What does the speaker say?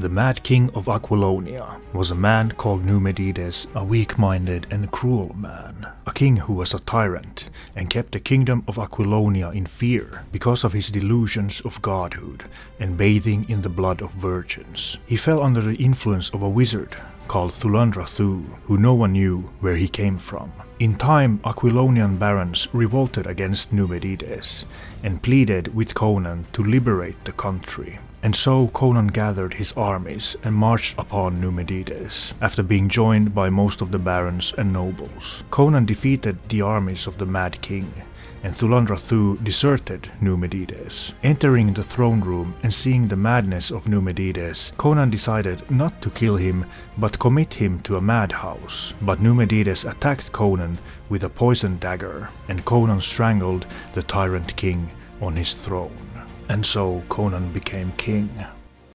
The Mad King of Aquilonia was a man called Numidides, a weak-minded and cruel man. A king who was a tyrant and kept the kingdom of Aquilonia in fear because of his delusions of godhood and bathing in the blood of virgins. He fell under the influence of a wizard called Thulandrathu, who no one knew where he came from. In time, Aquilonian barons revolted against Numidides and pleaded with Conan to liberate the country. And so Conan gathered his armies and marched upon Numidides, after being joined by most of the barons and nobles. Conan defeated the armies of the Mad King, and Thulandrathu deserted Numidides. Entering the throne room and seeing the madness of Numidides, Conan decided not to kill him but commit him to a madhouse. But Numidides attacked Conan with a poisoned dagger, and Conan strangled the tyrant king on his throne. And so Conan became king.